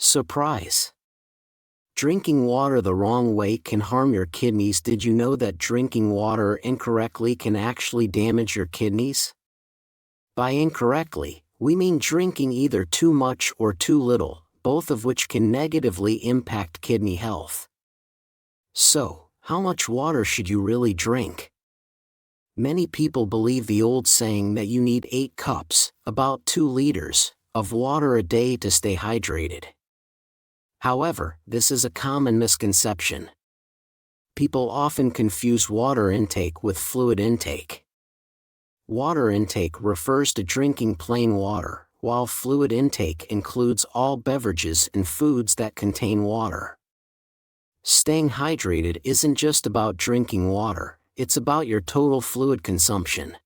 Surprise! Drinking water the wrong way can harm your kidneys. Did you know that drinking water incorrectly can actually damage your kidneys? By incorrectly, we mean drinking either too much or too little, both of which can negatively impact kidney health. So, how much water should you really drink? Many people believe the old saying that you need 8 cups, about 2 liters, of water a day to stay hydrated. However, this is a common misconception. People often confuse water intake with fluid intake. Water intake refers to drinking plain water, while fluid intake includes all beverages and foods that contain water. Staying hydrated isn't just about drinking water, it's about your total fluid consumption.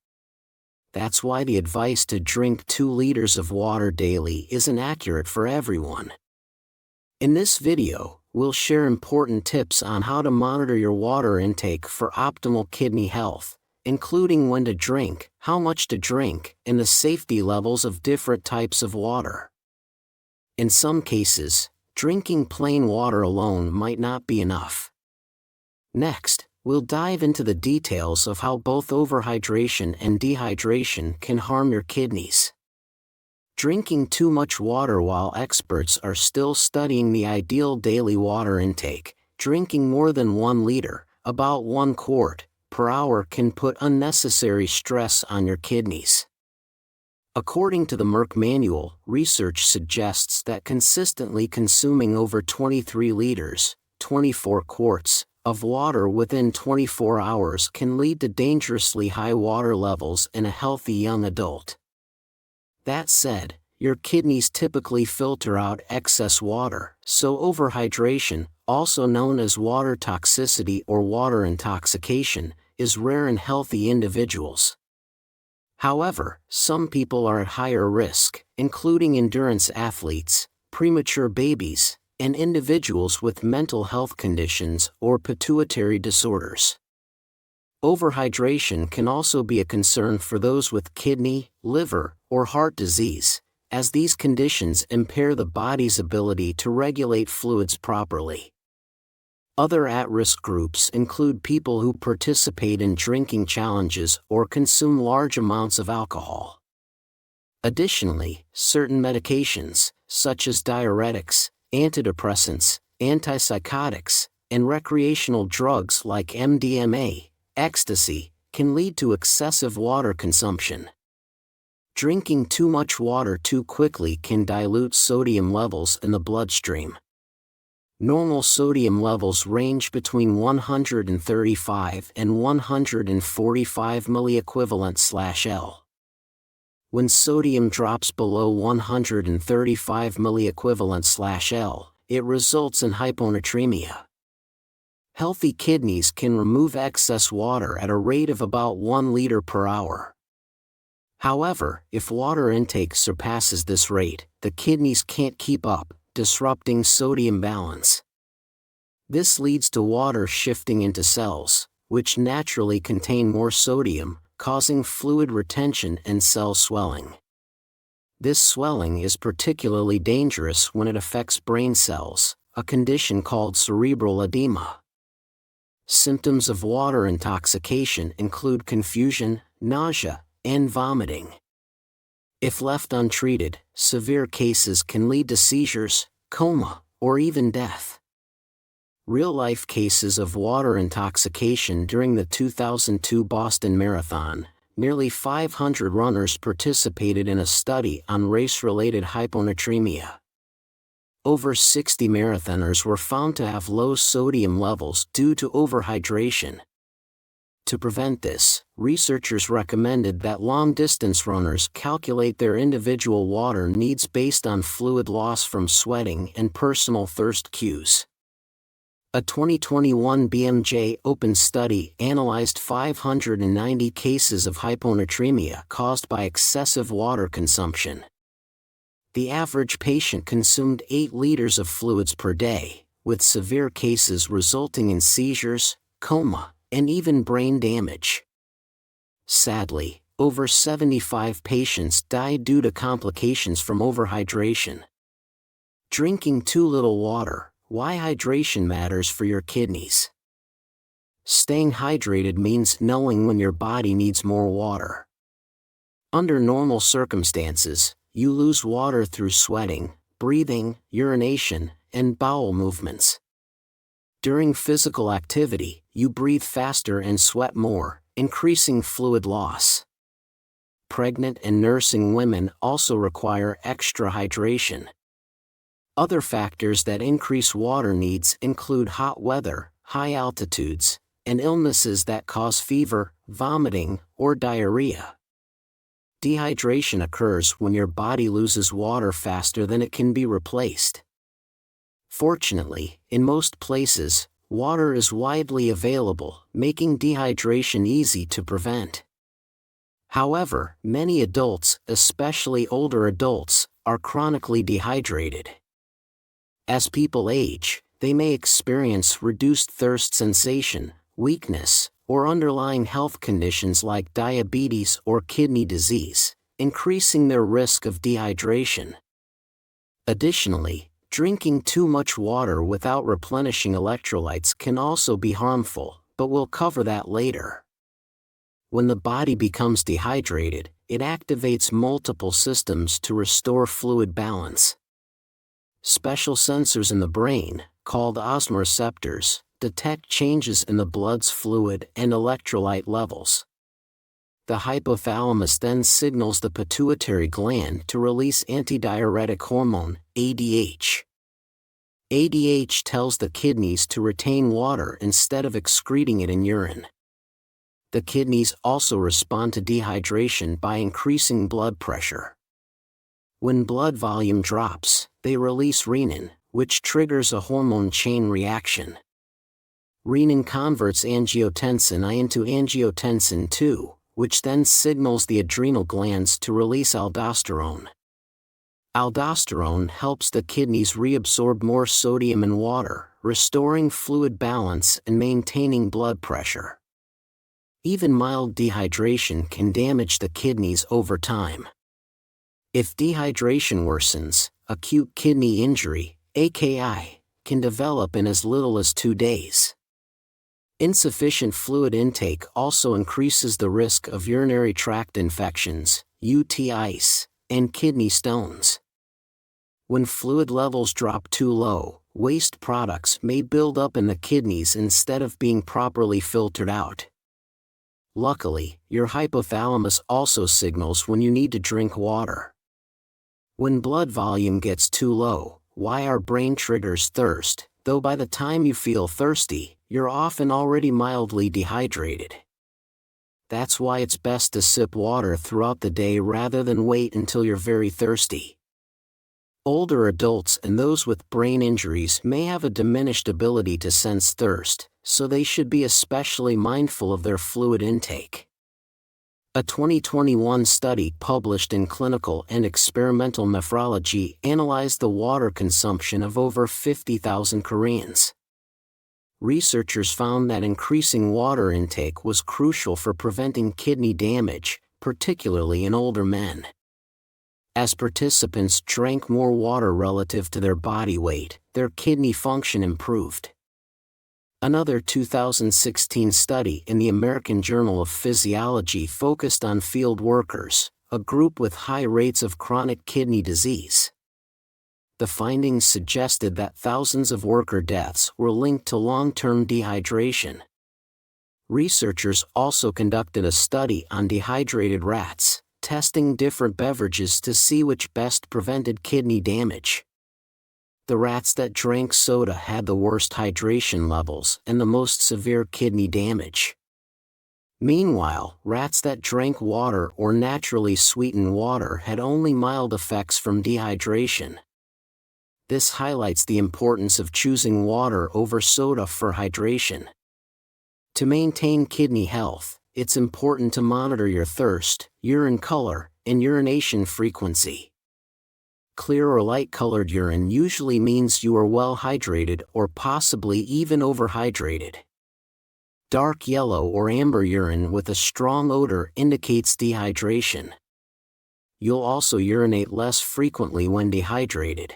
That's why the advice to drink 2 liters of water daily isn't accurate for everyone. In this video, we'll share important tips on how to monitor your water intake for optimal kidney health, including when to drink, how much to drink, and the safety levels of different types of water. In some cases, drinking plain water alone might not be enough. Next, we'll dive into the details of how both overhydration and dehydration can harm your kidneys. Drinking too much water. While experts are still studying the ideal daily water intake, drinking more than 1 liter, about 1 quart, per hour can put unnecessary stress on your kidneys. According to the Merck Manual, research suggests that consistently consuming over 23 liters, 24 quarts, of water within 24 hours can lead to dangerously high water levels in a healthy young adult. That said, your kidneys typically filter out excess water, so overhydration, also known as water toxicity or water intoxication, is rare in healthy individuals. However, some people are at higher risk, including endurance athletes, premature babies, and individuals with mental health conditions or pituitary disorders. Overhydration can also be a concern for those with kidney, liver, or heart disease, as these conditions impair the body's ability to regulate fluids properly. Other at-risk groups include people who participate in drinking challenges or consume large amounts of alcohol. Additionally, certain medications, such as diuretics, antidepressants, antipsychotics, and recreational drugs like MDMA, ecstasy, can lead to excessive water consumption. Drinking too much water too quickly can dilute sodium levels in the bloodstream. Normal sodium levels range between 135 and 145 milliequivalent/L. When sodium drops below 135 milliequivalent/L, it results in hyponatremia. Healthy kidneys can remove excess water at a rate of about 1 liter per hour. However, if water intake surpasses this rate, the kidneys can't keep up, disrupting sodium balance. This leads to water shifting into cells, which naturally contain more sodium, causing fluid retention and cell swelling. This swelling is particularly dangerous when it affects brain cells, a condition called cerebral edema. Symptoms of water intoxication include confusion, nausea, and vomiting. If left untreated, severe cases can lead to seizures, coma, or even death. Real-life cases of water intoxication during the 2002 Boston Marathon. Nearly 500 runners participated in a study on race-related hyponatremia. Over 60 marathoners were found to have low sodium levels due to overhydration. To prevent this, researchers recommended that long-distance runners calculate their individual water needs based on fluid loss from sweating and personal thirst cues. A 2021 BMJ Open study analyzed 590 cases of hyponatremia caused by excessive water consumption. The average patient consumed 8 liters of fluids per day, with severe cases resulting in seizures, coma, and even brain damage. Sadly, over 75 patients died due to complications from overhydration. Drinking too little water. Why hydration matters for your kidneys. Staying hydrated means knowing when your body needs more water. Under normal circumstances, you lose water through sweating, breathing, urination, and bowel movements. During physical activity, you breathe faster and sweat more, increasing fluid loss. Pregnant and nursing women also require extra hydration. Other factors that increase water needs include hot weather, high altitudes, and illnesses that cause fever, vomiting, or diarrhea. Dehydration occurs when your body loses water faster than it can be replaced. Fortunately, in most places, water is widely available, making dehydration easy to prevent. However, many adults, especially older adults, are chronically dehydrated. As people age, they may experience reduced thirst sensation, weakness, or underlying health conditions like diabetes or kidney disease, increasing their risk of dehydration. Additionally, drinking too much water without replenishing electrolytes can also be harmful, but we'll cover that later. When the body becomes dehydrated, it activates multiple systems to restore fluid balance. Special sensors in the brain, called osmoreceptors, detect changes in the blood's fluid and electrolyte levels. The hypothalamus then signals the pituitary gland to release antidiuretic hormone, ADH. ADH tells the kidneys to retain water instead of excreting it in urine. The kidneys also respond to dehydration by increasing blood pressure. When blood volume drops, they release renin, which triggers a hormone chain reaction. Renin converts angiotensin I into angiotensin II, which then signals the adrenal glands to release aldosterone. Aldosterone helps the kidneys reabsorb more sodium and water, restoring fluid balance and maintaining blood pressure. Even mild dehydration can damage the kidneys over time. If dehydration worsens, acute kidney injury, AKI, can develop in as little as 2 days. Insufficient fluid intake also increases the risk of urinary tract infections, UTIs, and kidney stones. When fluid levels drop too low, waste products may build up in the kidneys instead of being properly filtered out. Luckily, your hypothalamus also signals when you need to drink water. When blood volume gets too low, our brain triggers thirst, though by the time you feel thirsty, you're often already mildly dehydrated. That's why it's best to sip water throughout the day rather than wait until you're very thirsty. Older adults and those with brain injuries may have a diminished ability to sense thirst, so they should be especially mindful of their fluid intake. A 2021 study published in Clinical and Experimental Nephrology analyzed the water consumption of over 50,000 Koreans. Researchers found that increasing water intake was crucial for preventing kidney damage, particularly in older men. As participants drank more water relative to their body weight, their kidney function improved. Another 2016 study in the American Journal of Physiology focused on field workers, a group with high rates of chronic kidney disease. The findings suggested that thousands of worker deaths were linked to long-term dehydration. Researchers also conducted a study on dehydrated rats, testing different beverages to see which best prevented kidney damage. The rats that drank soda had the worst hydration levels and the most severe kidney damage. Meanwhile, rats that drank water or naturally sweetened water had only mild effects from dehydration. This highlights the importance of choosing water over soda for hydration. To maintain kidney health, it's important to monitor your thirst, urine color, and urination frequency. Clear or light-colored urine usually means you are well hydrated or possibly even overhydrated. Dark yellow or amber urine with a strong odor indicates dehydration. You'll also urinate less frequently when dehydrated.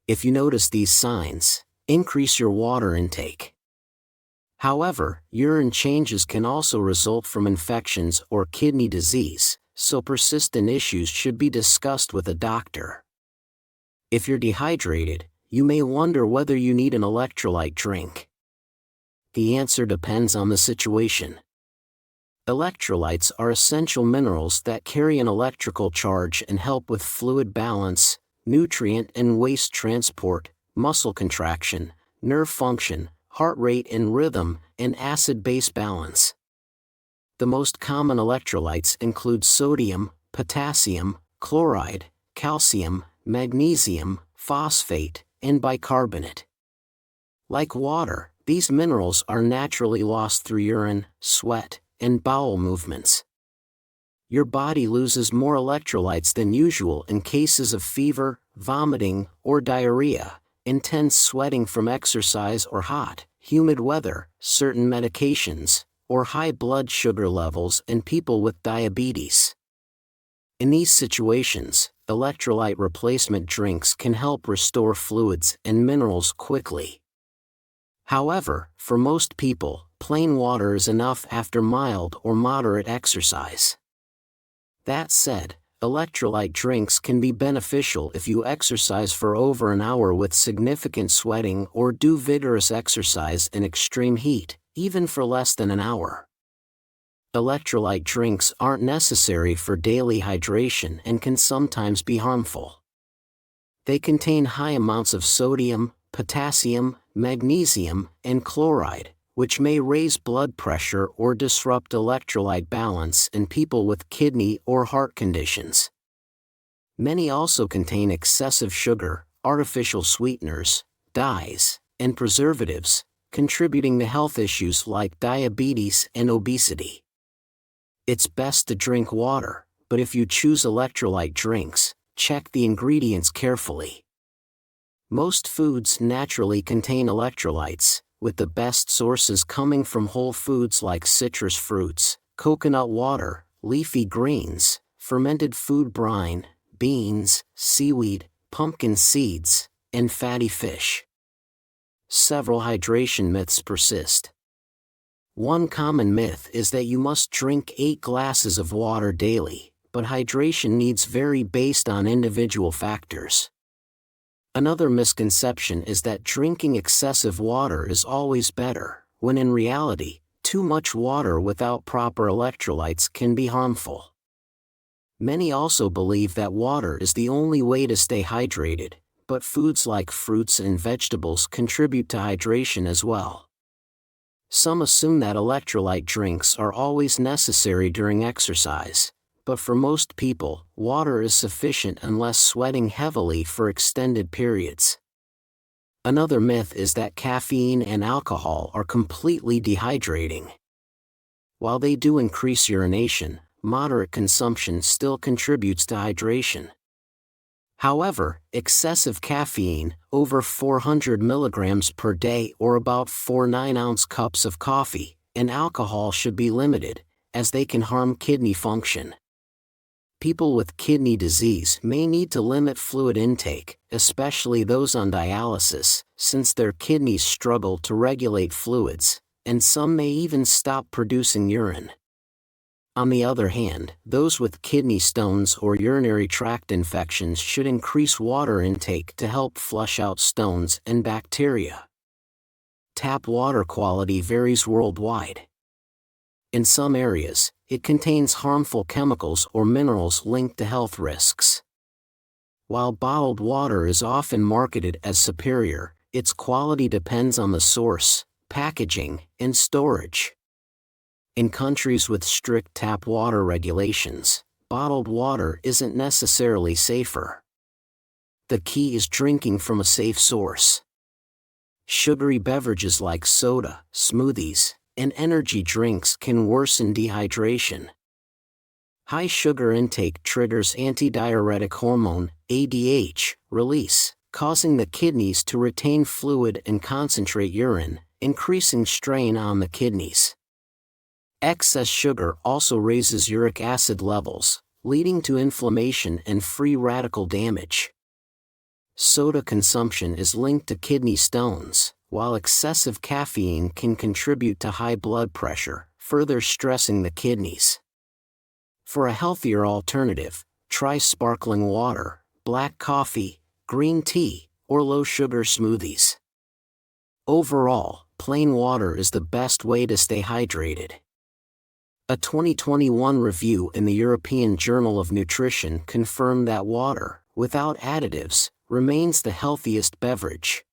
If you notice these signs, increase your water intake. However, urine changes can also result from infections or kidney disease, so persistent issues should be discussed with a doctor. If you're dehydrated, you may wonder whether you need an electrolyte drink. The answer depends on the situation. Electrolytes are essential minerals that carry an electrical charge and help with fluid balance, nutrient and waste transport, muscle contraction, nerve function, heart rate and rhythm, and acid-base balance. The most common electrolytes include sodium, potassium, chloride, calcium, magnesium, phosphate, and bicarbonate. Like water, these minerals are naturally lost through urine, sweat, and bowel movements. Your body loses more electrolytes than usual in cases of fever, vomiting, or diarrhea, intense sweating from exercise or hot, humid weather, certain medications, or high blood sugar levels in people with diabetes. In these situations, electrolyte replacement drinks can help restore fluids and minerals quickly. However, for most people, plain water is enough after mild or moderate exercise. That said, electrolyte drinks can be beneficial if you exercise for over an hour with significant sweating or do vigorous exercise in extreme heat, even for less than an hour. Electrolyte drinks aren't necessary for daily hydration and can sometimes be harmful. They contain high amounts of sodium, potassium, magnesium, and chloride, which may raise blood pressure or disrupt electrolyte balance in people with kidney or heart conditions. Many also contain excessive sugar, artificial sweeteners, dyes, and preservatives, contributing to health issues like diabetes and obesity. It's best to drink water, but if you choose electrolyte drinks, check the ingredients carefully. Most foods naturally contain electrolytes, with the best sources coming from whole foods like citrus fruits, coconut water, leafy greens, fermented food brine, beans, seaweed, pumpkin seeds, and fatty fish. Several hydration myths persist. One common myth is that you must drink 8 glasses of water daily, but hydration needs vary based on individual factors. Another misconception is that drinking excessive water is always better, when in reality, too much water without proper electrolytes can be harmful. Many also believe that water is the only way to stay hydrated, but foods like fruits and vegetables contribute to hydration as well. Some assume that electrolyte drinks are always necessary during exercise, but for most people, water is sufficient unless sweating heavily for extended periods. Another myth is that caffeine and alcohol are completely dehydrating. While they do increase urination, moderate consumption still contributes to hydration. However, excessive caffeine, over 400 milligrams per day or about 4 9-ounce cups of coffee, and alcohol should be limited, as they can harm kidney function. People with kidney disease may need to limit fluid intake, especially those on dialysis, since their kidneys struggle to regulate fluids, and some may even stop producing urine. On the other hand, those with kidney stones or urinary tract infections should increase water intake to help flush out stones and bacteria. Tap water quality varies worldwide. In some areas, it contains harmful chemicals or minerals linked to health risks. While bottled water is often marketed as superior, its quality depends on the source, packaging, and storage. In countries with strict tap water regulations, bottled water isn't necessarily safer. The key is drinking from a safe source. Sugary beverages like soda, smoothies, and energy drinks can worsen dehydration. High sugar intake triggers antidiuretic hormone, ADH, release, causing the kidneys to retain fluid and concentrate urine, increasing strain on the kidneys. Excess sugar also raises uric acid levels, leading to inflammation and free radical damage. Soda consumption is linked to kidney stones, while excessive caffeine can contribute to high blood pressure, further stressing the kidneys. For a healthier alternative, try sparkling water, black coffee, green tea, or low-sugar smoothies. Overall, plain water is the best way to stay hydrated. A 2021 review in the European Journal of Nutrition confirmed that water, without additives, remains the healthiest beverage.